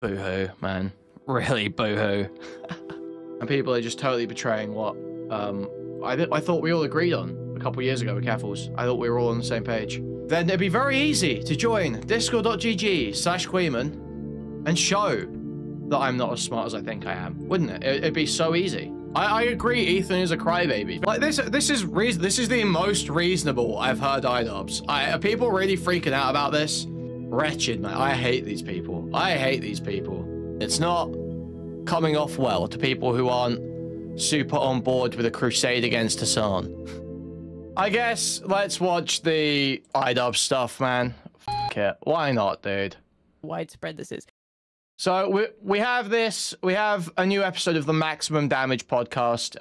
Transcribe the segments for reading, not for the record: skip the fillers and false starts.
Boo-hoo, man. Really boo-hoo. And people are just totally betraying what I thought we all agreed on a couple years ago with Keffels. I thought we were all on the same page. Then it'd be very easy to join discord.gg/Kuihman and show that I'm not as smart as I think I am, wouldn't it? It'd be so easy. I agree Ethan is a crybaby. Like this is the most reasonable I've heard Idubbbz. Are people really freaking out about this? Wretched, man. I hate these people. I hate these people. It's not coming off well to people who aren't super on board with a crusade against Hasan. I guess let's watch the Idubbbz stuff, man. F it. Why not, dude? Widespread this is. So we have this. We have a new episode of the Maximum Damage podcast.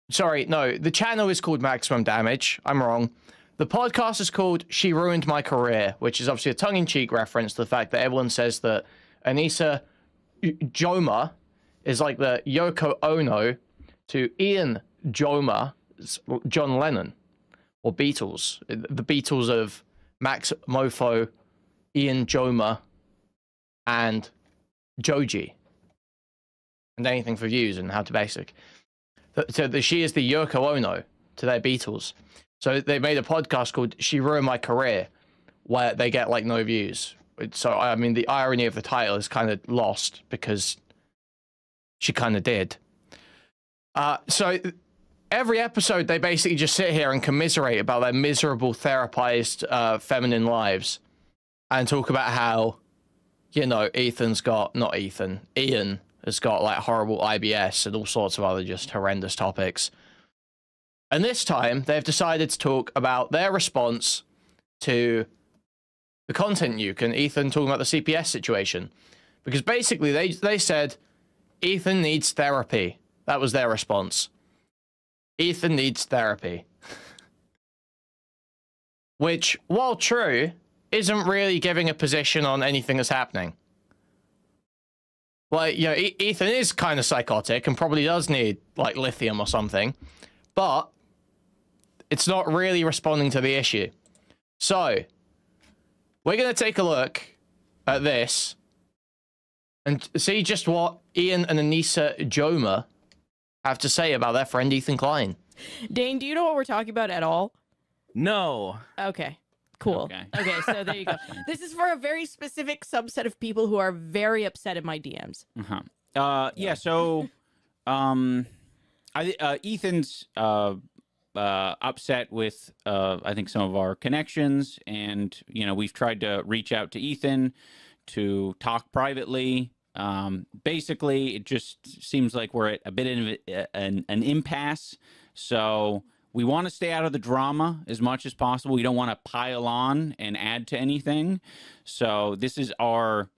Sorry, no, the channel is called Maximum Damage. I'm wrong. The podcast is called She Ruined My Career, which is obviously a tongue-in-cheek reference to the fact that everyone says that Anissa Joma is like the Yoko Ono to Ian Joma, John Lennon, or Beatles. The Beatles of Max Mofo, Ian Joma, and Joji. And anything for views and how to basic. So she is the Yoko Ono to their Beatles. So they made a podcast called She Ruined My Career, where they get like no views. So, I mean, the irony of the title is kind of lost because she kind of did. So every episode, they basically just sit here and commiserate about their miserable therapized feminine lives and talk about how, you know, Ian has got like horrible IBS and all sorts of other just horrendous topics. And this time, they've decided to talk about their response to the content nuke and Ethan talking about the CPS situation. Because basically, they said, Ethan needs therapy. That was their response. Ethan needs therapy. Which, while true, isn't really giving a position on anything that's happening. Well, you know, Ethan is kind of psychotic and probably does need, like, lithium or something. But it's not really responding to the issue. So, we're going to take a look at this and see just what Ian and Anissa Joma have to say about their friend Ethan Klein. Dane, do you know what we're talking about at all? No. Okay. Cool. Okay, so there you go. This is for a very specific subset of people who are very upset at my DMs. Yeah, so Ethan's upset with I think some of our connections, and you know, we've tried to reach out to Ethan to talk privately. Basically, it just seems like we're at a bit of an impasse. So we want to stay out of the drama as much as possible. We don't want to pile on and add to anything. So this is our,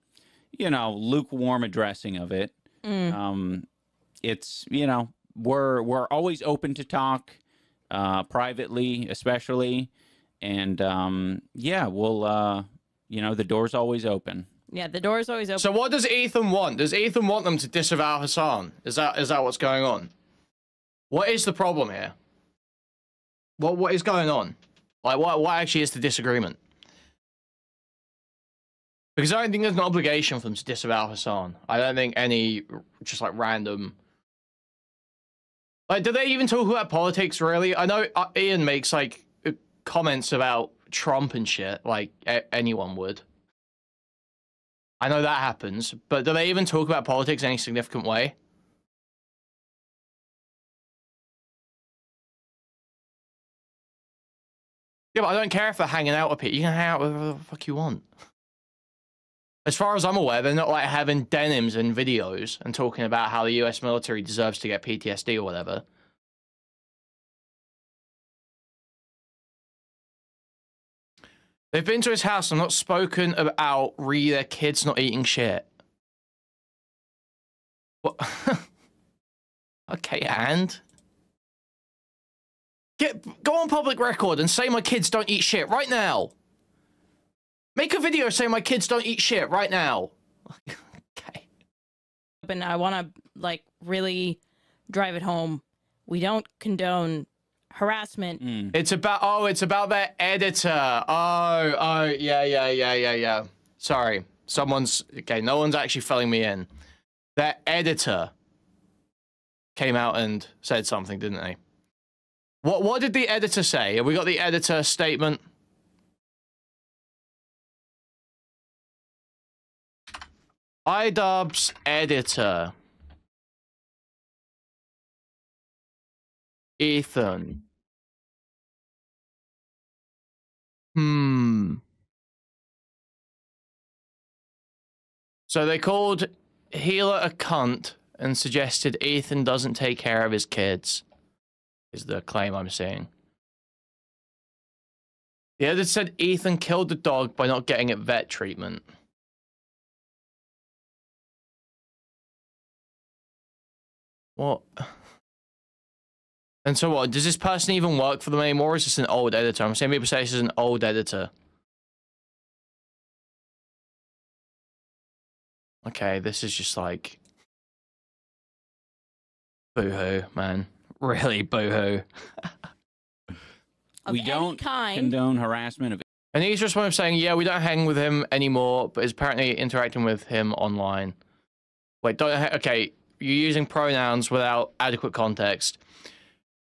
you know, lukewarm addressing of it. It's, you know, we're always open to talk. Privately, especially, and yeah, we'll you know, the door's always open. Yeah, the door's always open. So what does Ethan want? Does Ethan want them to disavow Hasan? Is that what's going on? What is the problem here? What is going on? Like, what actually is the disagreement? Because I don't think there's an obligation for them to disavow Hasan. I don't think any just like random. Like, do they even talk about politics, really? I know Ian makes, like, comments about Trump and shit, like anyone would. I know that happens, but do they even talk about politics in any significant way? Yeah, but I don't care if they're hanging out with people. You can hang out with whoever the fuck you want. As far as I'm aware, they're not, like, having denims in videos and talking about how the US military deserves to get PTSD or whatever. They've been to his house and not spoken about their kids not eating shit. What? Okay, and? Go on public record and say my kids don't eat shit right now. Make a video saying my kids don't eat shit right now. Okay. And I want to, like, really drive it home. We don't condone harassment. It's about their editor. Oh, yeah. Sorry. someone's... Okay, no one's actually filling me in. Their editor came out and said something, didn't they? What did the editor say? Have we got the editor statement? Idubbbz editor. Ethan. So they called Healer a cunt and suggested Ethan doesn't take care of his kids, is the claim I'm seeing. The editor said Ethan killed the dog by not getting it vet treatment. What? And so what? Does this person even work for them anymore, or is this an old editor? I'm seeing people say this is an old editor. Okay, this is just like... boo-hoo, man. Really boo-hoo. We don't condone harassment of... And he's just one of saying, yeah, we don't hang with him anymore, but is apparently interacting with him online. Wait, don't... Okay, you're using pronouns without adequate context.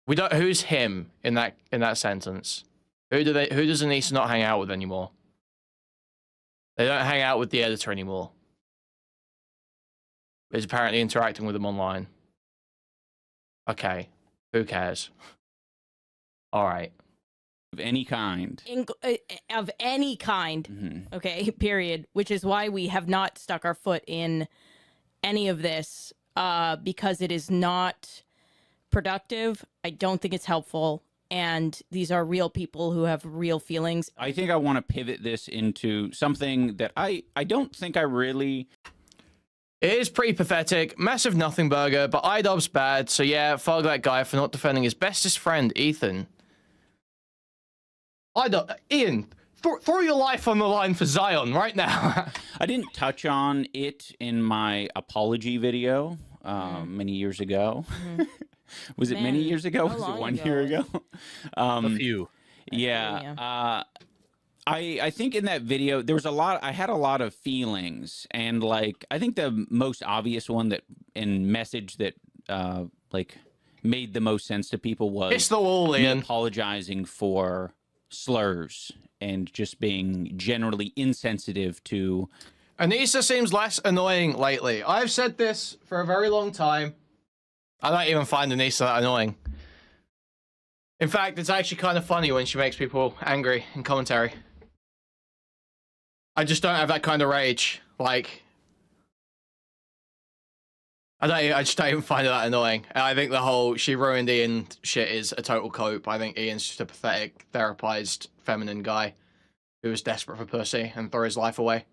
We don't... Who's him in that sentence? Who does Anissa not hang out with anymore? They don't hang out with the editor anymore. Is apparently interacting with them online. Okay. Who cares? All right. Of any kind. Of any kind. Mm-hmm. Okay, period. Which is why we have not stuck our foot in any of this, because it is not productive. I don't think it's helpful. And these are real people who have real feelings. I think I want to pivot this into something that I don't think I really... It is pretty pathetic. Massive nothing burger, but Idubbbz bad, so yeah, fuck that guy for not defending his bestest friend, Ethan. Ian, throw your life on the line for Zion right now. I didn't touch on it in my apology video many years ago. Mm-hmm. Was it many years ago? Was it 1 year ago? A few. Yeah. I think in that video there was I had a lot of feelings, and like I think the most obvious one that and message that like made the most sense to people was it's the wall, Ian. Apologizing for slurs and just being generally insensitive to... Anissa seems less annoying lately. I've said this for a very long time. I don't even find Anissa that annoying. In fact, it's actually kind of funny when she makes people angry in commentary. I just don't have that kind of rage. Like, I just don't even find it that annoying. I think the whole she ruined Ian shit is a total cope. I think Ian's just a pathetic, therapized, feminine guy who was desperate for pussy and threw his life away.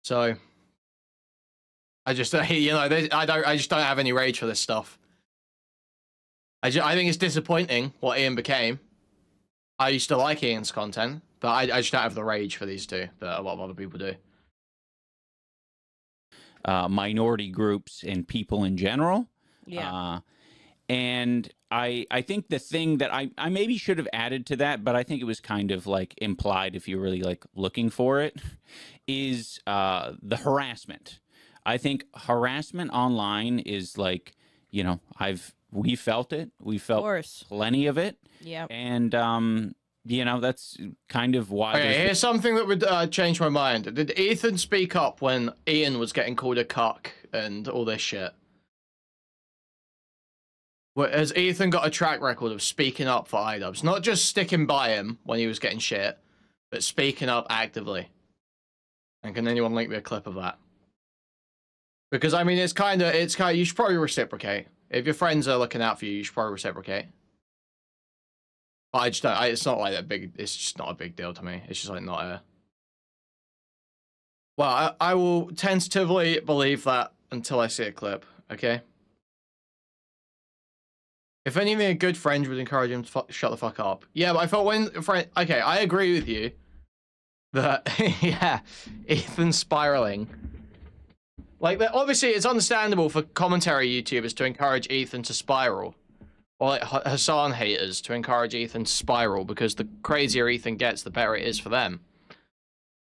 So, I just, you know, I just don't have any rage for this stuff. I think it's disappointing what Ian became. I used to like Ian's content, but I just don't have the rage for these two that a lot of other people do. Minority groups and people in general. Yeah. And I think the thing that I maybe should have added to that, but I think it was kind of like implied if you're really like looking for it, is the harassment. I think harassment online is like, you know, we felt it. We felt plenty of it. Yeah. And, you know, that's kind of why... Okay, here's something that would change my mind. Did Ethan speak up when Ian was getting called a cuck and all this shit? Has Ethan got a track record of speaking up for Idubbbz? Not just sticking by him when he was getting shit, but speaking up actively. And can anyone link me a clip of that? Because, I mean, it's kind of, you should probably reciprocate. If your friends are looking out for you, you should probably reciprocate. But I just don't, it's not like that big, it's just not a big deal to me. It's just like not a... Well, I will tentatively believe that until I see a clip, okay? If anything, a good friend would encourage him to shut the fuck up. Yeah, but I thought when a friend... Okay, I agree with you. That, yeah, Ethan's spiraling. Like, obviously, it's understandable for commentary YouTubers to encourage Ethan to spiral. or like Hasan haters to encourage Ethan to spiral, because the crazier Ethan gets, the better it is for them.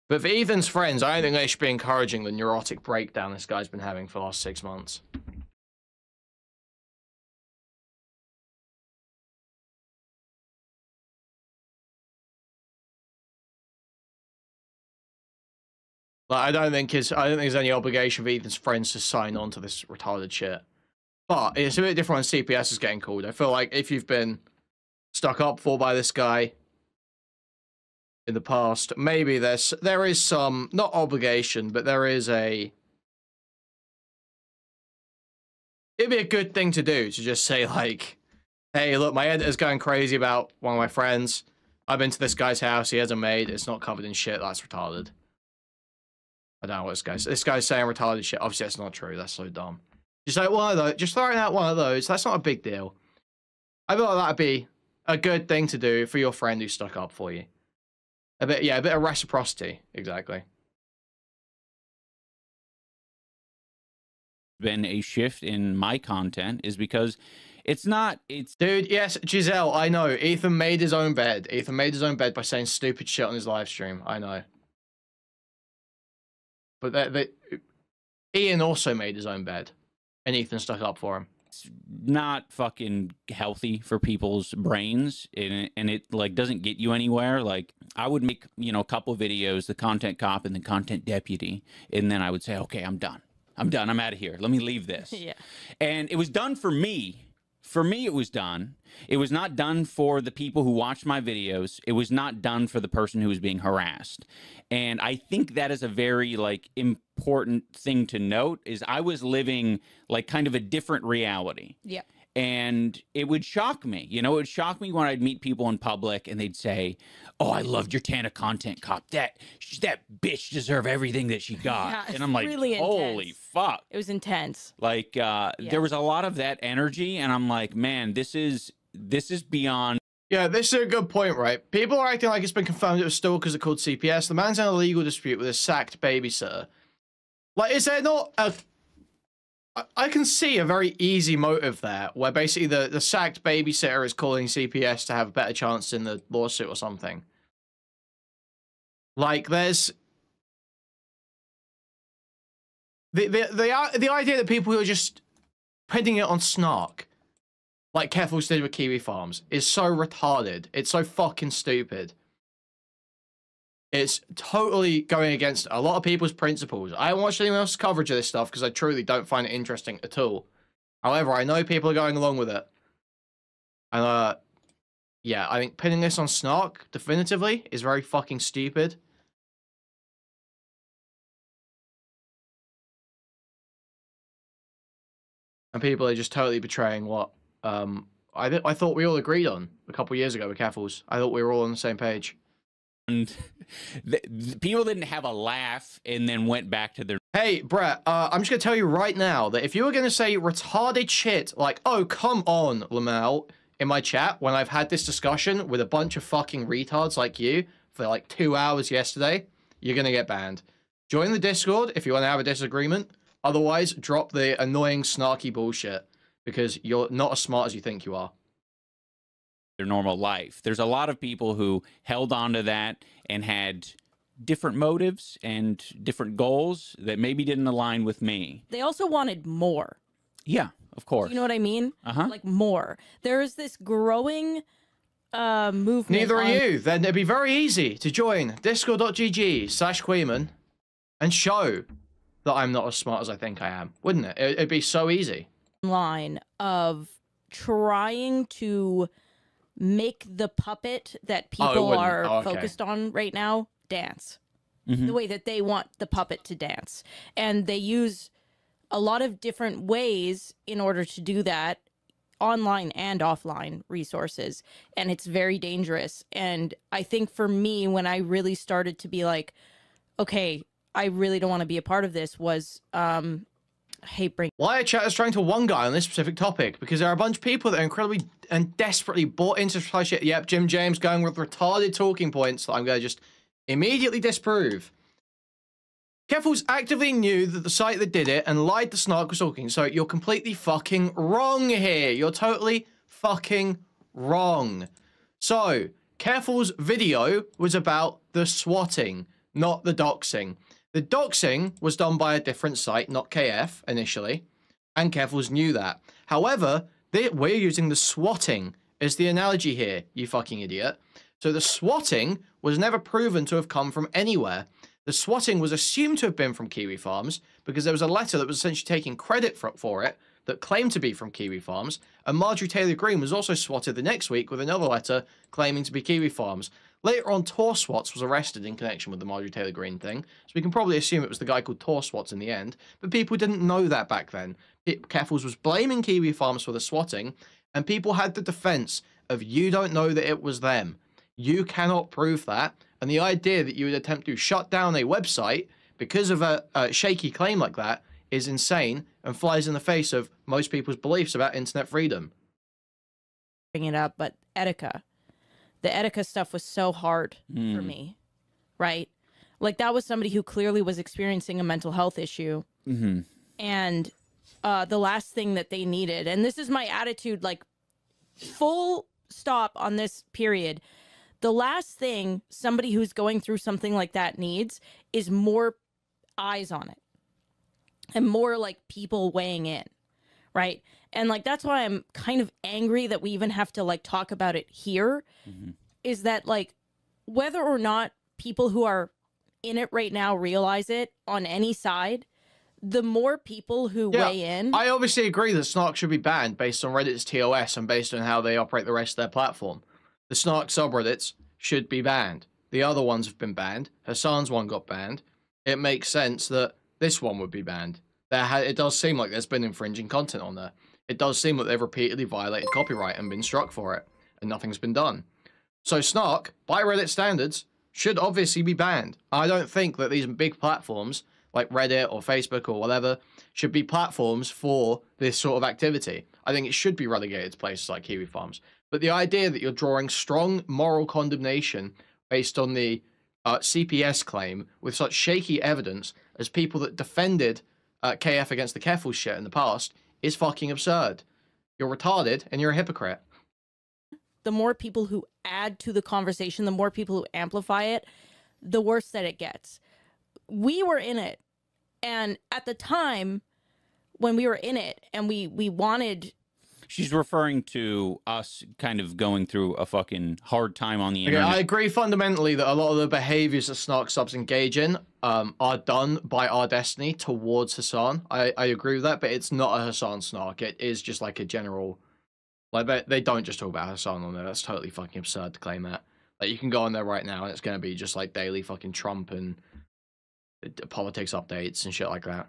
But for Ethan's friends, I don't think they should be encouraging the neurotic breakdown this guy's been having for the last 6 months. Like, I don't think there's any obligation for Ethan's friends to sign on to this retarded shit. But it's a bit different when CPS is getting called. I feel like if you've been stuck up for by this guy in the past, maybe there is some, not obligation, but there is a... It'd be a good thing to do to just say, like, hey, look, my editor's going crazy about one of my friends. I've been to this guy's house, he has a maid, it's not covered in shit, that's retarded. I don't know what this guy's saying retarded shit. Obviously, that's not true. That's so dumb. Just like one of those, just throwing out one of those. That's not a big deal. I feel like that'd be a good thing to do for your friend who stuck up for you. A bit of reciprocity. Exactly. Been a shift in my content is because it's dude, yes, Giselle, I know. Ethan made his own bed. Ethan made his own bed by saying stupid shit on his live stream. I know. But Ian also made his own bed, and Ethan stuck up for him. It's not fucking healthy for people's brains, and it like doesn't get you anywhere. Like, I would make, you know, a couple videos, the content cop and the content deputy, and then I would say, okay, I'm done. I'm out of here. Let me leave this. Yeah. And it was done for me. For me, it was done. It was not done for the people who watched my videos. It was not done for the person who was being harassed. And I think that is a very, like, important thing to note, is I was living, like, kind of a different reality. Yeah. And it would shock me. You know, it would shock me when I'd meet people in public and they'd say, oh, I loved your Tana content cop. That bitch deserve everything that she got. Yeah, and I'm like, really holy intense. fuck. It was intense. Like, there was a lot of that energy, and I'm like, man, this is beyond. Yeah, this is a good point, right? People are acting like it's been confirmed it was stalkers that called CPS. The man's in a legal dispute with a sacked babysitter. Like, is there not a... I can see a very easy motive there, where basically the sacked babysitter is calling CPS to have a better chance in the lawsuit or something. Like, there's... The idea that people who are just putting it on snark, like Careful did with Kiwi Farms, is so retarded. It's so fucking stupid. It's totally going against a lot of people's principles. I haven't watched anyone else's coverage of this stuff because I truly don't find it interesting at all. However, I know people are going along with it. And, yeah, I think pinning this on snark, definitively, is very fucking stupid. And people are just totally betraying what I thought we all agreed on a couple years ago with Caffles. I thought we were all on the same page. And the people didn't have a laugh and then went back to their... Hey, Brett, I'm just going to tell you right now that if you were going to say retarded shit like, oh, come on, Lamel, in my chat when I've had this discussion with a bunch of fucking retards like you for like 2 hours yesterday, you're going to get banned. Join the Discord if you want to have a disagreement. Otherwise, drop the annoying, snarky bullshit because you're not as smart as you think you are. Their normal life. There's a lot of people who held on to that and had different motives and different goals that maybe didn't align with me. They also wanted more. Yeah, of course. You know what I mean? Uh-huh. Like more. There is this growing movement. Neither are you. Then it'd be very easy to join discord.gg/Kuihman and show that I'm not as smart as I think I am, wouldn't it? It'd be so easy. Line of trying to make the puppet that people are focused on right now dance the way that they want the puppet to dance. And they use a lot of different ways in order to do that, online and offline resources. And it's very dangerous. And I think for me, when I really started to be like, okay, I really don't want to be a part of this, was hate bring. Why chat is trying to one guy on this specific topic? Because there are a bunch of people that are incredibly and desperately bought into shit. Yep, Jim James going with retarded talking points that I'm going to just immediately disprove. Keffels actively knew that the site that did it and lied to Snark was talking, so you're completely fucking wrong here. You're totally fucking wrong. So, Careful's video was about the swatting, not the doxing. The doxing was done by a different site, not KF, initially, and Careful's knew that. However, we're using the swatting as the analogy here, you fucking idiot. So the swatting was never proven to have come from anywhere. The swatting was assumed to have been from Kiwi Farms because there was a letter that was essentially taking credit for it that claimed to be from Kiwi Farms, and Marjorie Taylor Greene was also swatted the next week with another letter claiming to be Kiwi Farms. Later on, Tor Swats was arrested in connection with the Marjorie Taylor Greene thing, so we can probably assume it was the guy called Tor Swats in the end, but people didn't know that back then. Careful's was blaming Kiwi Farms for the swatting, and people had the defense of, you don't know that it was them. You cannot prove that, and the idea that you would attempt to shut down a website because of a shaky claim like that is insane and flies in the face of most people's beliefs about internet freedom. Bring it up, but Etika. The Etika stuff was so hard for me, right? Like, that was somebody who clearly was experiencing a mental health issue. And the last thing that they needed, and this is my attitude, like, full stop on this period. The last thing somebody who's going through something like that needs is more eyes on it. And more, like, people weighing in, right? And, like, that's why I'm kind of angry that we even have to, like, talk about it here, is that, like, whether or not people who are in it right now realize it on any side, the more people who weigh in... I obviously agree that Snark should be banned based on Reddit's TOS and based on how they operate the rest of their platform. The Snark subreddits should be banned. The other ones have been banned. Hasan's one got banned. It makes sense that this one would be banned. It does seem like there's been infringing content on there. It does seem like they've repeatedly violated copyright and been struck for it, and nothing's been done. So Snark, by Reddit standards, should obviously be banned. I don't think that these big platforms, like Reddit or Facebook or whatever, should be platforms for this sort of activity. I think it should be relegated to places like Kiwi Farms. But the idea that you're drawing strong moral condemnation based on the CPS claim with such shaky evidence as people that defended KF against the Careful shit in the past is fucking absurd. You're retarded and you're a hypocrite. The more people who add to the conversation, the more people who amplify it, the worse that it gets. We were in it. And at the time when we were in it and we wanted... She's referring to us kind of going through a fucking hard time on the internet. I agree fundamentally that a lot of the behaviors that Snark subs engage in are done by our destiny towards Hasan. I agree with that, but it's not a Hasan Snark. It is just like a general... Like, they don't just talk about Hasan on there. That's totally fucking absurd to claim that. Like, you can go on there right now and it's going to be just like daily fucking Trump and politics updates and shit like that.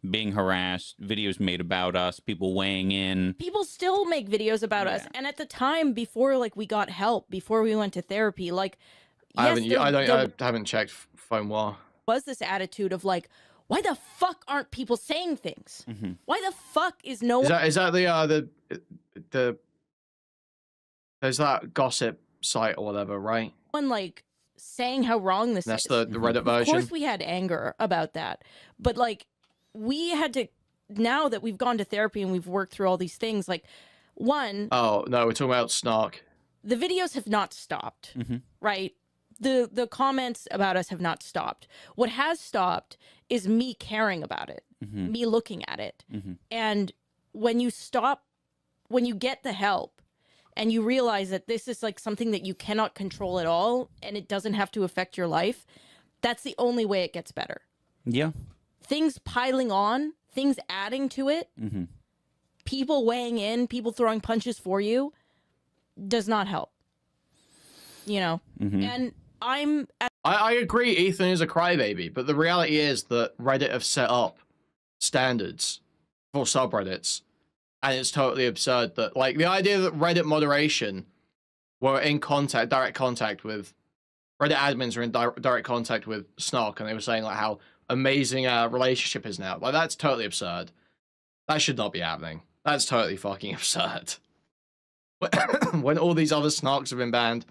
Being harassed, videos made about us, people weighing in. People still make videos about us. And at the time, before, like, we got help, before we went to therapy, like... I haven't checked FoneWar. Was this attitude of, like, why the fuck aren't people saying things? Why the fuck is no one... Is that the there's that gossip site or whatever, right? One, like, saying how wrong this is. That's the Reddit version. Of course we had anger about that. But, like, we had to... Now that we've gone to therapy and we've worked through all these things, like, one... Oh, no, we're talking about Snark. The videos have not stopped, right? The comments about us have not stopped. What has stopped is me caring about it, me looking at it. And when you stop, when you get the help and you realize that this is like something that you cannot control at all and it doesn't have to affect your life, that's the only way it gets better. Yeah. Things piling on, things adding to it, people weighing in, people throwing punches for you does not help. You know? And I agree Ethan is a crybaby, but the reality is that Reddit have set up standards for subreddits, and it's totally absurd that, like, the idea that Reddit moderation were in direct contact with Reddit admins are in direct contact with Snark, and they were saying, like, how amazing our relationship is now. Like, that's totally absurd. That should not be happening. That's totally fucking absurd. When all these other Snarks have been banned,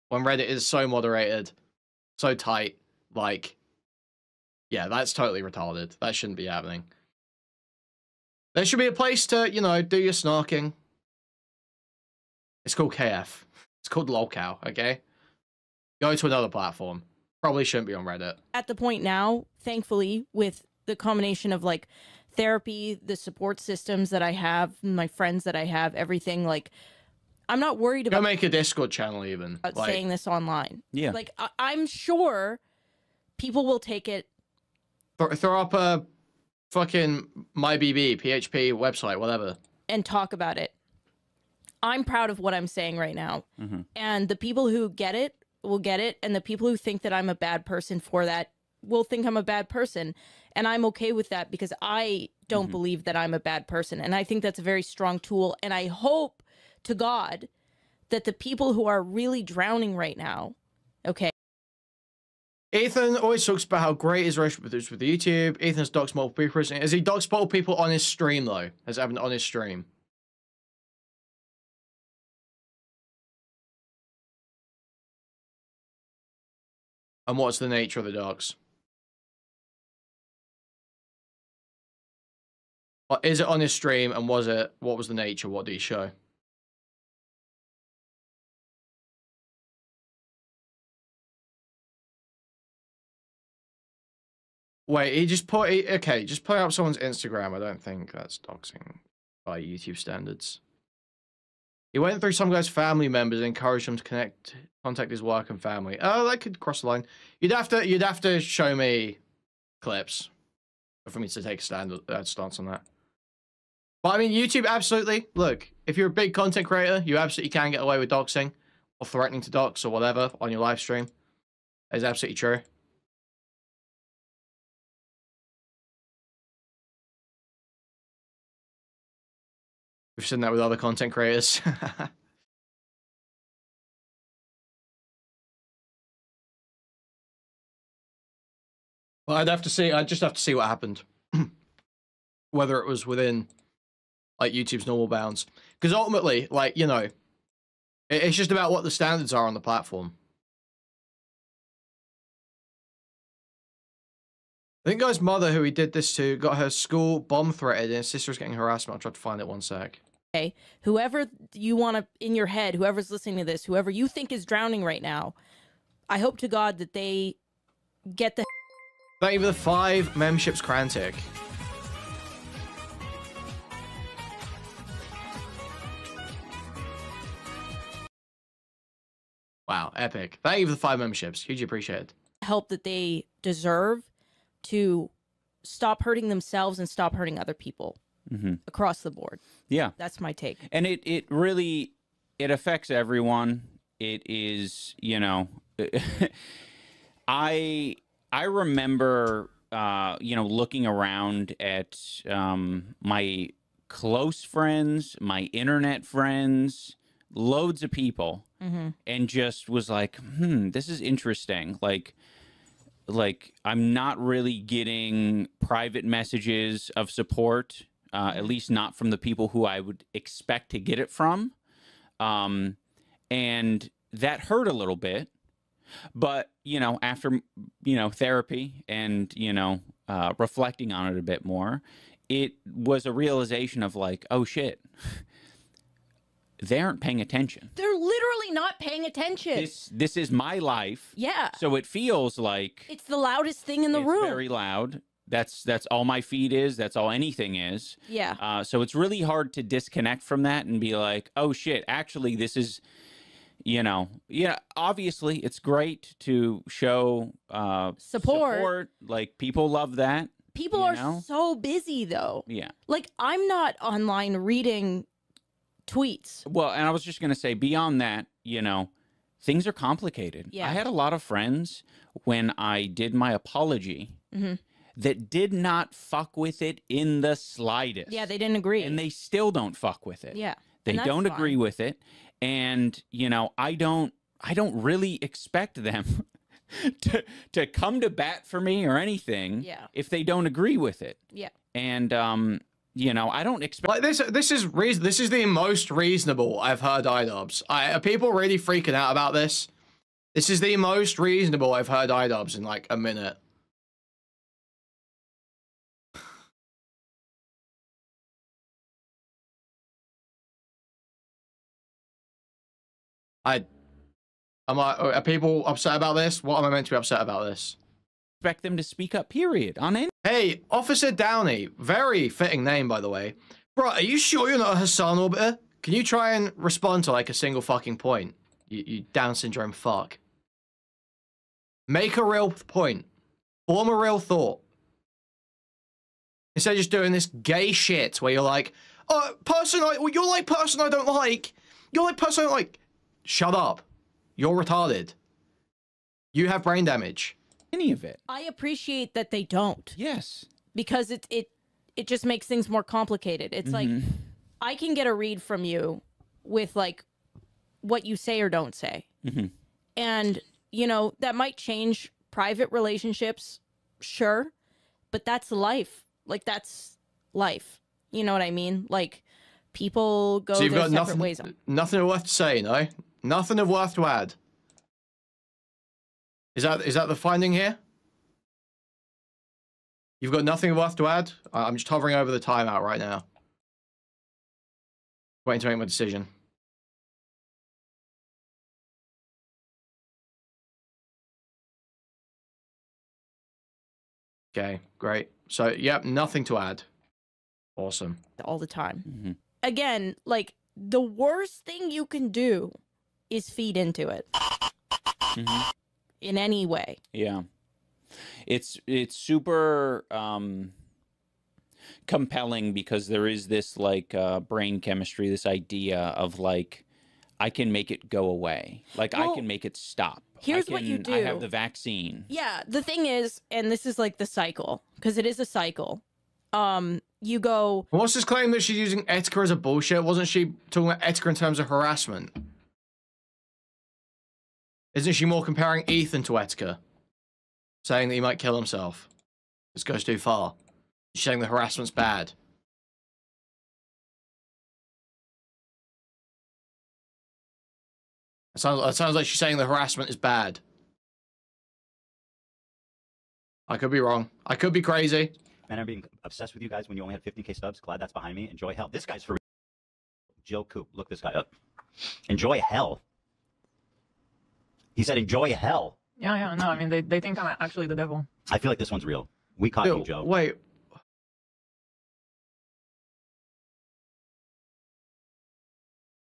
when Reddit is so moderated, so tight, like, yeah, that's totally retarded. That shouldn't be happening. There should be a place to, you know, do your snarking. It's called KF. It's called lolcow, okay? Go to another platform. Probably shouldn't be on Reddit. At the point now, thankfully, with the combination of like therapy, the support systems that I have, my friends that I have, everything, like I'm not worried about Go make a Discord channel even. Like, saying this online. Yeah. Like I'm sure people will take it. throw up a fucking MyBB, PHP website, whatever. And talk about it. I'm proud of what I'm saying right now. Mm-hmm. And the people who get it will get it. And the people who think that I'm a bad person for that will think I'm a bad person. And I'm okay with that because I don't believe that I'm a bad person. And I think that's a very strong tool. And I hope to God that the people who are really drowning right now, okay. Ethan always talks about how great his relationship with YouTube. Ethan's doxed multiple people. Has he doxed multiple people on his stream, though? Has it happened on his stream? And what's the nature of the dox? Is it on his stream, and what was the nature? What did he show? Wait, he just put... okay, just put up someone's Instagram. I don't think that's doxing by YouTube standards. He went through some guy's family members and encouraged him to contact his work and family. Oh, that could cross the line. You'd have to show me clips for me to take a stance on that. But I mean, YouTube, absolutely. Look, if you're a big content creator, you absolutely can get away with doxing or threatening to dox or whatever on your live stream. That is absolutely true. We've seen that with other content creators. Well, I'd just have to see what happened. Whether it was within like YouTube's normal bounds. Because ultimately, like, you know, it's just about what the standards are on the platform. I think guy's mother, who he did this to, got her school bomb threatened and his sister was getting harassment. I'll try to find it one sec. Okay, whoever you want to, in your head, whoever's listening to this, whoever you think is drowning right now, I hope to God that they get the... Thank you for the 5 memberships, Crantic. Wow, epic. Thank you for the 5 memberships. Hugely appreciated. help that they deserve to stop hurting themselves and stop hurting other people across the board. Yeah. That's my take. And it really, it affects everyone. It is, you know, I remember, you know, looking around at my close friends, my internet friends, loads of people, and just was like, this is interesting. Like I'm not really getting private messages of support, at least not from the people who I would expect to get it from. And that hurt a little bit. But, you know, after, you know, therapy and, you know, reflecting on it a bit more, it was a realization of like, oh, shit, they aren't paying attention. They're literally not paying attention. This is my life. Yeah. So it feels like It's the loudest thing in the it's room. very loud. That's all my feed is. That's all anything is. Yeah. So it's really hard to disconnect from that and be like, oh, shit, actually, this is... You know, yeah, obviously it's great to show support. Like, people love that. People are so busy, though. Yeah. Like, I'm not online reading tweets. Well, and I was just going to say, beyond that, you know, things are complicated. Yeah. I had a lot of friends when I did my apology that did not fuck with it in the slightest. Yeah, they didn't agree. And they still don't fuck with it. Yeah. They And that's don't agree fine. with it. And, you know, I don't really expect them to come to bat for me or anything if they don't agree with it. Yeah. And, you know, I don't expect... Like, this is the most reasonable I've heard Idubbbz. Are people really freaking out about this? This is the most reasonable I've heard Idubbbz in, like, a minute. Are people upset about this? What am I meant to be upset about this? Expect them to speak up, period, on any. Hey, Officer Downey. Very fitting name, by the way. Bro, are you sure you're not a Hasan orbiter? Can you try and respond to like a single fucking point? You Down syndrome fuck. Make a real point. Form a real thought. Instead of just doing this gay shit where you're like, oh, you're like person I don't like. You're like person I don't like. Shut up. You're retarded. You have brain damage. Any of it. I appreciate that they don't. Yes. Because it just makes things more complicated. It's like, I can get a read from you with like what you say or don't say. And, you know, that might change private relationships, sure, but that's life. Like, that's life. You know what I mean? Like, people go their separate ways. Nothing left to say, no? Nothing of worth to add. Is that the finding here? You've got nothing worth to add? I'm just hovering over the timeout right now. Waiting to make my decision. Okay, great. So, yep, nothing to add. Awesome. All the time. Again, like, the worst thing you can do is feed into it. In any way. Yeah. It's super compelling because there is this like brain chemistry, this idea of like, I can make it go away. Like, well, I can make it stop. Here's what you do. I have the vaccine. Yeah, the thing is, and this is like the cycle, because it is a cycle. You go... What's this claim that she's using Etika as a bullshit? Wasn't she talking about Etika in terms of harassment? Isn't she more comparing Ethan to Etika? Saying that he might kill himself. This goes too far. She's saying the harassment's bad. It sounds like she's saying the harassment is bad. I could be wrong. I could be crazy. Man, I'm being obsessed with you guys when you only had 50K subs. Glad that's behind me. Enjoy hell. This guy's for Jill Coop. Look this guy up. Enjoy hell. He said, enjoy hell. Yeah, no, I mean, they think I'm actually the devil. I feel like this one's real. We caught you, Joe. Wait.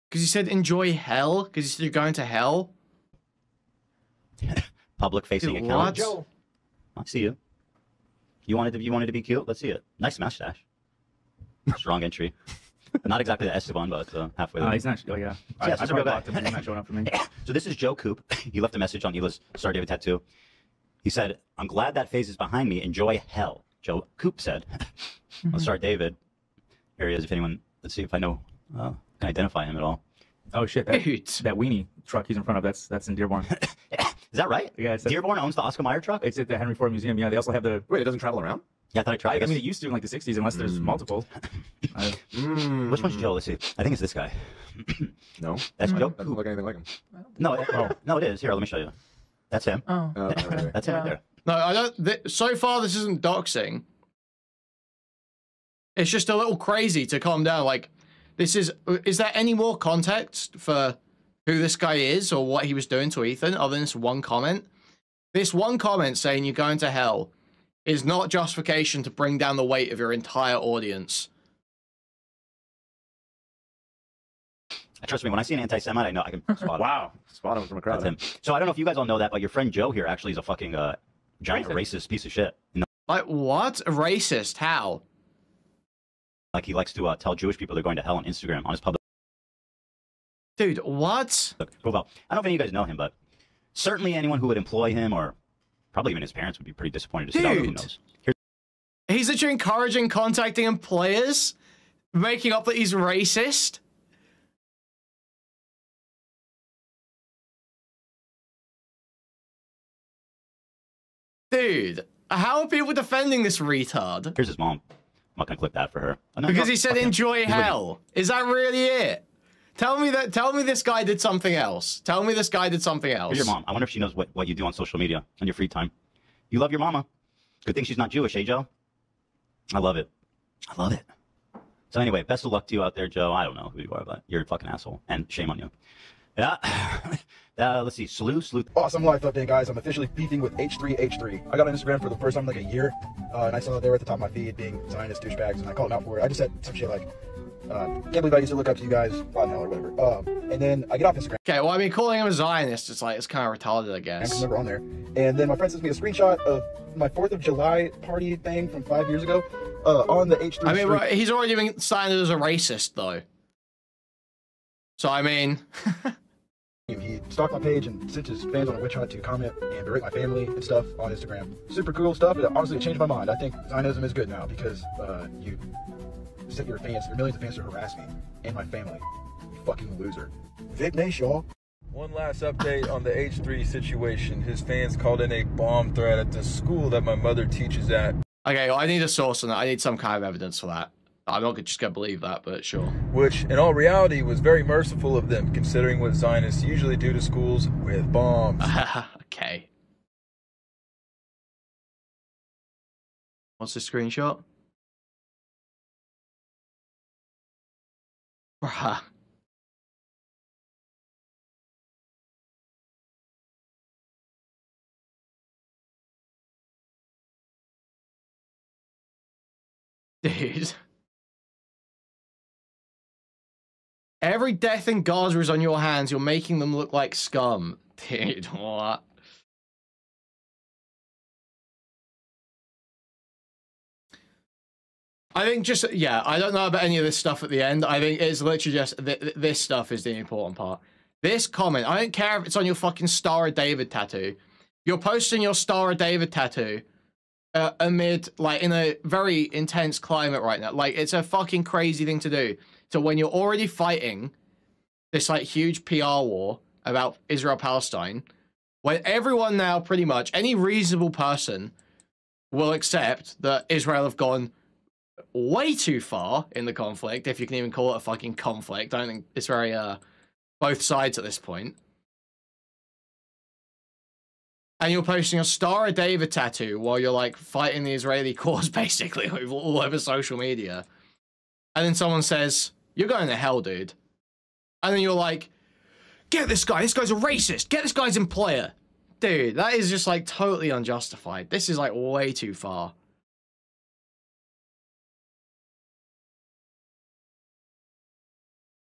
Because you said enjoy hell? Because you said you're going to hell? Public-facing account. What? Joe. I see you. You wanted to be cute? Let's see it. Nice mustache. Strong entry. Not exactly the Esteban, but halfway there. He's not. Oh, yeah. Yes, I blocked him. He's not showing up for me. So this is Joe Coop. He left a message on Hila's Star David Tattoo. He said, I'm glad that phase is behind me. Enjoy hell. Joe Coop said. Let's start David. Here he is. If anyone, let's see if I know, can identify him at all. Oh, shit. That weenie truck he's in front of, that's in Dearborn. Is that right? Yeah. Dearborn owns the Oscar Mayer truck? It's at the Henry Ford Museum. Yeah, they also have the... Wait, it doesn't travel around? Yeah, I thought it tried. I mean, it used to in like the 60s, unless there's multiple. Which one's Joe? Let's see. I think it's this guy. No. That's Joe. Doesn't look anything like him. No, no, it is. Here, let me show you. That's him. Oh. That's him right there. No, I don't... So far, this isn't doxing. It's just a little crazy to calm down. Like, this is... Is there any more context for who this guy is or what he was doing to Ethan other than this one comment? This one comment saying you're going to hell is not justification to bring down the weight of your entire audience. Trust me, when I see an anti-Semite, I know I can spot him. Wow. Spot him from a crowd. That's him. So I don't know if you guys all know that, but your friend Joe here actually is a fucking giant racist piece of shit. You know? Like, what? A racist? How? Like, he likes to tell Jewish people they're going to hell on Instagram on his public... Dude, what? Profile. I don't know if any of you guys know him, but certainly anyone who would employ him, or probably even his parents, would be pretty disappointed to see that. Who knows? He's literally encouraging contacting employers, making up that he's racist. Dude, how are people defending this retard? Here's his mom. I'm not gonna clip that for her. Oh, no, because no, he said enjoy hell. Is that really it? Tell me this guy did something else. Tell me this guy did something else. Here's your mom. I wonder if she knows what you do on social media on your free time. You love your mama. Good thing she's not Jewish, eh, Joe? I love it. I love it. So anyway, best of luck to you out there, Joe. I don't know who you are, but you're a fucking asshole, and shame on you. Yeah. Let's see. Sleuth. Awesome life update, guys. I'm officially beefing with H3H3. I got on Instagram for the first time in like a year, and I saw they were at the top of my feed being Zionist douchebags, and I called them out for it. I just said some shit like, can't believe I used to look up to you guys, Rod hell or whatever. And then I get off Instagram. Okay, well, I mean, calling him a Zionist, it's like, it's kind of retarded, I guess. Never on there. And then my friend sends me a screenshot of my 4th of July party thing from 5 years ago on the H3. I mean, right, he's already been signed as a racist, though. So, I mean... He stalked my page and sent his fans on a witch hunt to comment and berate my family and stuff on Instagram. Super cool stuff. Honestly, it changed my mind. I think Zionism is good now because you sent your fans, your millions of fans to harass me and my family. You fucking loser. Vic Nation, y'all. One last update on the H3 situation. His fans called in a bomb threat at the school that my mother teaches at. Okay, well, I need a source on that. I need some kind of evidence for that. I'm not just going to believe that, but sure. Which, in all reality, was very merciful of them, considering what Zionists usually do to schools with bombs. Okay. What's the screenshot? Bruh. Dude. Every death in Gaza is on your hands. You're making them look like scum. Dude, what? I think just, yeah, I don't know about any of this stuff at the end. I think it's literally just, this stuff is the important part. This comment, I don't care if it's on your fucking Star of David tattoo. You're posting your Star of David tattoo amid, like, in a very intense climate right now. Like, it's a fucking crazy thing to do. So when you're already fighting this, like, huge PR war about Israel-Palestine, when everyone now, pretty much, any reasonable person will accept that Israel have gone way too far in the conflict, if you can even call it a fucking conflict. I don't think it's very, both sides at this point. And you're posting a Star of David tattoo while you're, like, fighting the Israeli cause, basically, all over social media. And then someone says, you're going to hell, dude. And then you're like, get this guy. This guy's a racist. Get this guy's employer. Dude, that is just, like, totally unjustified. This is, like, way too far.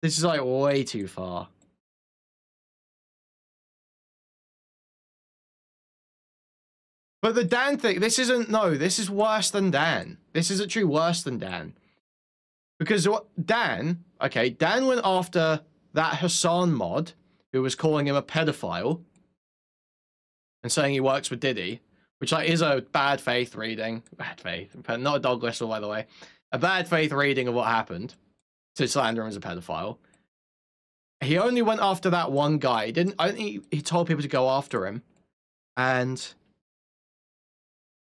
This is, like, way too far. But the Dan thing, this isn't, no, this is worse than Dan. This is actually worse than Dan. Because what Dan, okay, Dan went after that Hasan mod who was calling him a pedophile and saying he works with Diddy, which, like, is a bad faith reading. Bad faith, not a dog whistle, by the way. A bad faith reading of what happened to slander him as a pedophile. He only went after that one guy. I think he told people to go after him. And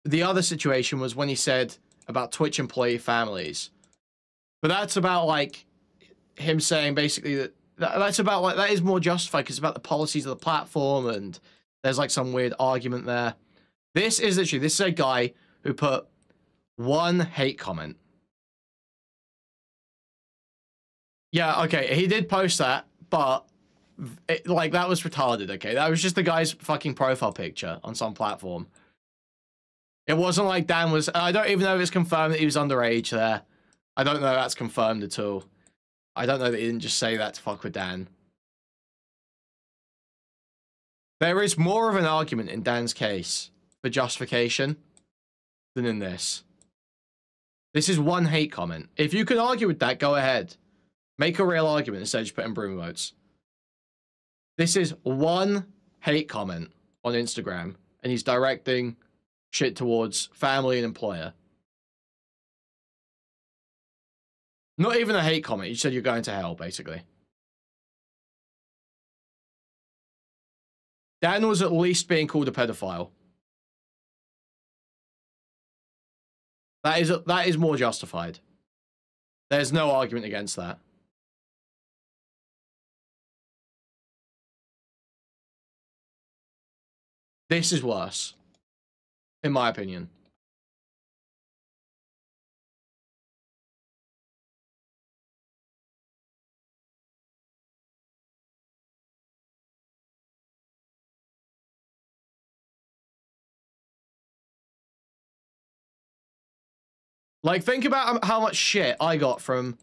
the other situation was when he said about Twitch employee families. But that's about, like, him saying basically that's about, like, that is more justified because it's about the policies of the platform and there's, like, some weird argument there. This is literally, this is a guy who put one hate comment. Yeah, okay, he did post that, but like, that was retarded, okay? That was just the guy's fucking profile picture on some platform. It wasn't like Dan was... I don't even know if it's confirmed that he was underage there. I don't know if that's confirmed at all. I don't know that he didn't just say that to fuck with Dan. There is more of an argument in Dan's case for justification than in this. This is one hate comment. If you can argue with that, go ahead. Make a real argument instead of just putting broom emotes. This is one hate comment on Instagram, and he's directing shit towards family and employer. Not even a hate comment. You said you're going to hell, basically. Dan was at least being called a pedophile. That is more justified. There's no argument against that. This is worse, in my opinion. Like, think about how much shit I got from...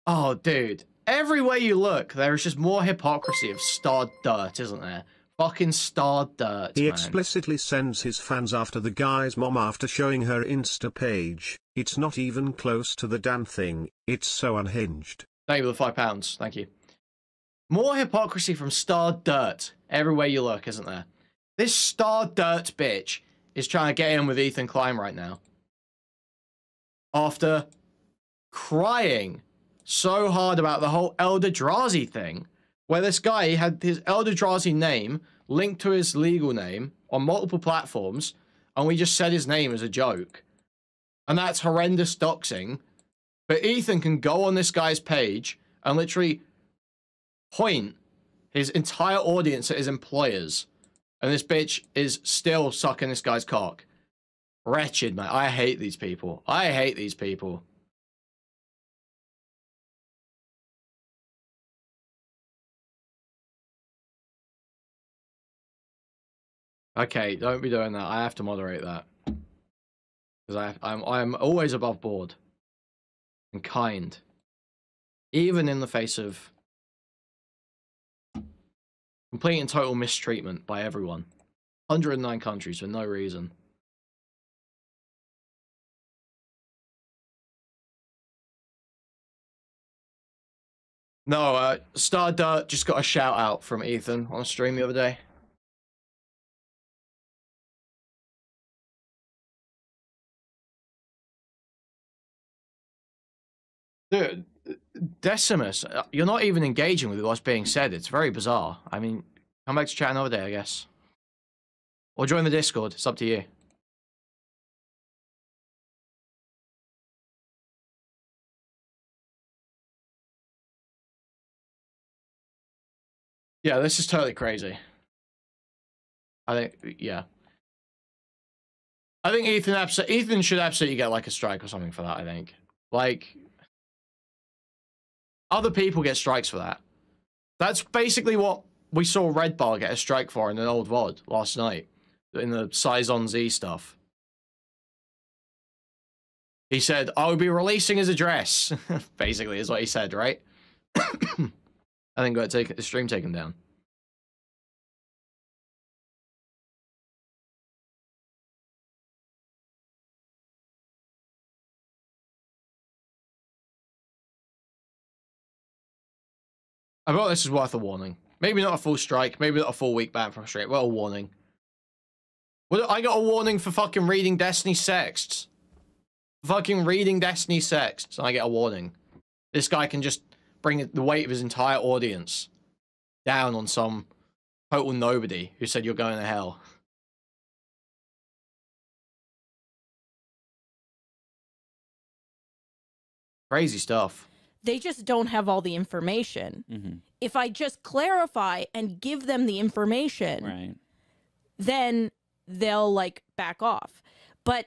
Oh, dude. Everywhere you look, there is just more hypocrisy of starred dirt, isn't there? Fucking starred dirt, He man. explicitly sends his fans after the guy's mom after showing her Insta page. It's not even close to the damn thing. It's so unhinged. Thank you for the £5. Thank you. More hypocrisy from starred dirt everywhere you look, isn't there? This starred dirt bitch is trying to get in with Ethan Klein right now. After crying so hard about the whole Idubbbz thing, where this guy had his Idubbbz name linked to his legal name on multiple platforms, and we just said his name as a joke. And that's horrendous doxing. But Ethan can go on this guy's page and literally point his entire audience at his employers. And this bitch is still sucking this guy's cock. Wretched, man. I hate these people. I hate these people. Okay, don't be doing that. I have to moderate that. Because I'm always above board. And kind. Even in the face of complete and total mistreatment by everyone. 109 countries for no reason. No, Star Dirt just got a shout out from Ethan on stream the other day. Dude, Decimus, you're not even engaging with what's being said. It's very bizarre. I mean, come back to chat another day, I guess. Or join the Discord. It's up to you. Yeah, this is totally crazy. I think, yeah. I think Ethan should absolutely get like a strike or something for that, I think. Like, other people get strikes for that. That's basically what we saw Red Bar get a strike for in an old VOD last night. In the Saison Z stuff. He said, I'll be releasing his address. Basically, is what he said, right? I think got the stream taken down. I thought this is worth a warning. Maybe not a full strike, maybe not a full week ban from straight. Well, a warning. Well, I got a warning for fucking reading Destiny Sexts. Fucking reading Destiny Sexts, and I get a warning. This guy can just bring the weight of his entire audience down on some total nobody who said you're going to hell. Crazy stuff. They just don't have all the information. Mm-hmm. If I just clarify and give them the information, Right. then they'll like back off. But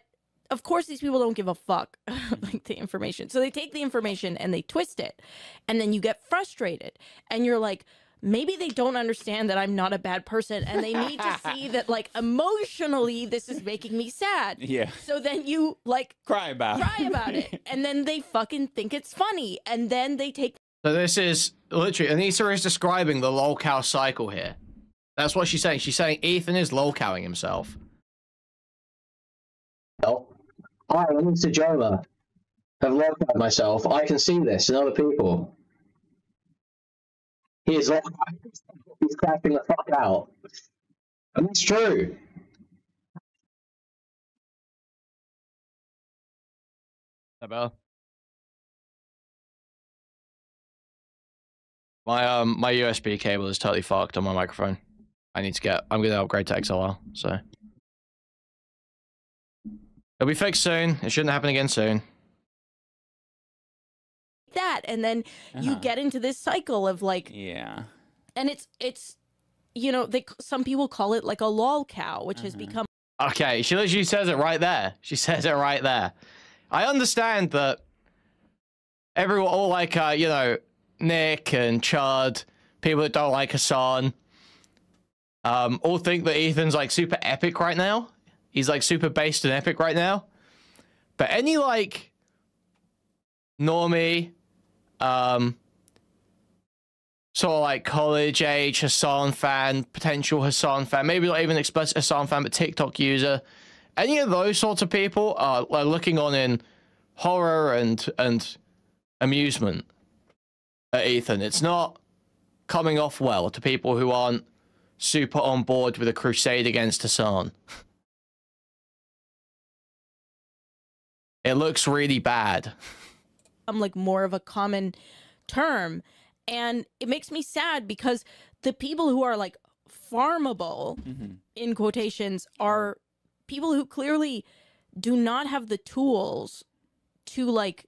of course these people don't give a fuck like the information. So they take the information and they twist it. And then you get frustrated and you're like, maybe they don't understand that I'm not a bad person and they need to see that like emotionally this is making me sad. Yeah. So then you like Cry about it. And then they fucking think it's funny. And then they take. So this is literally, Anissa is describing the lolcow cycle here. That's what she's saying. She's saying Ethan is lolcowing himself. Well, I, Anissa Joma, have lolcowed myself. I can see this in other people. He is he's crashing the fuck out. And it's true. Bell. My USB cable is totally fucked on my microphone. I'm gonna upgrade to XLR, so it'll be fixed soon. It shouldn't happen again soon. That and then you get into this cycle of like, yeah, and it's you know, some people call it like a lol cow, which has become Okay, she literally says it right there. She says it right there. I understand that everyone, all like you know, Nick and Chud, people that don't like Hasan, all think that Ethan's like super epic right now. He's like super based and epic right now. But any like normie, sort of like college age Hasan fan, potential Hasan fan, maybe not even explicit Hasan fan, but TikTok user. Any of those sorts of people are like looking on in horror and amusement at Ethan. It's not coming off well to people who aren't super on board with a crusade against Hasan. It looks really bad. Like more of a common term, and it makes me sad because the people who are like farmable in quotations are people who clearly do not have the tools to like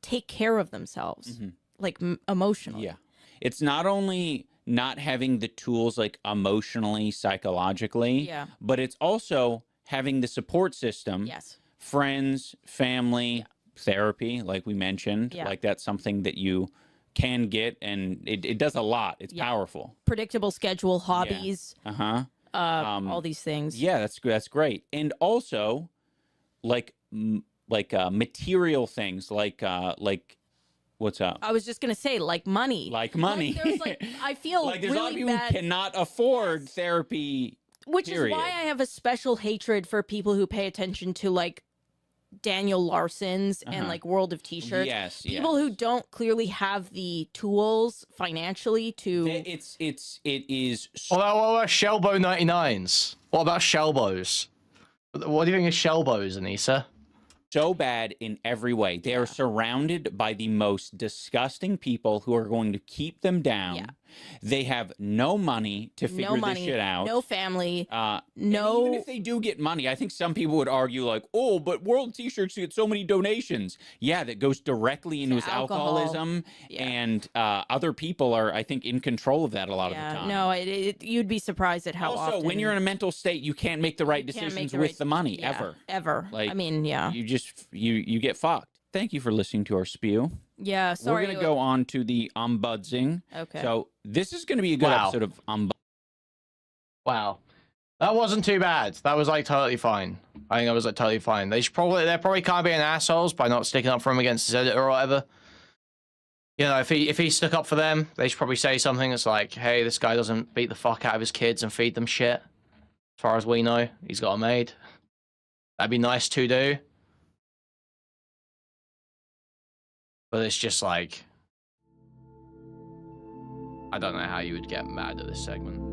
take care of themselves, like emotionally. Yeah. It's not only not having the tools like emotionally, psychologically, but it's also having the support system. Yes. Friends, family, therapy, like we mentioned. Like that's something that you can get, and it does a lot. It's powerful. Predictable schedule, hobbies. All these things. Yeah, that's great. And also like material things like what's up? I was just gonna say, like money. Like money. Like, there's like I feel like there's really a lot of people who cannot afford therapy. Which period. is why I have a special hatred for people who pay attention to like Daniel Larson's and like World of T-shirts. Yes, people who don't clearly have the tools financially to. It is. What about Shellbo 99s? What about Shellbos? What do you think of Shellbos, Anissa? So bad in every way. They are surrounded by the most disgusting people who are going to keep them down. Yeah. They have no money to figure this shit out. No family. And even if they do get money, I think some people would argue like, oh, but World T-shirts get so many donations. Yeah, that goes directly into his alcoholism. And other people are, I think, in control of that a lot of the time. No, you'd be surprised at how often. Also, when you're in a mental state, you can't make the right decisions with the money, ever. Ever. Like, I mean, You just, you get fucked. Thank you for listening to our spew. Yeah, sorry. We're going to go on to the ombudsing. Okay. So this is going to be a good episode of ombudsing. Wow. That wasn't too bad. That was like totally fine. I think that was like totally fine. They're probably kind of being assholes by not sticking up for him against his editor or whatever. You know, if he stuck up for them, they should probably say something that's like, hey, this guy doesn't beat the fuck out of his kids and feed them shit. As far as we know, he's got a maid. That'd be nice to do. But it's just like, I don't know how you would get mad at this segment.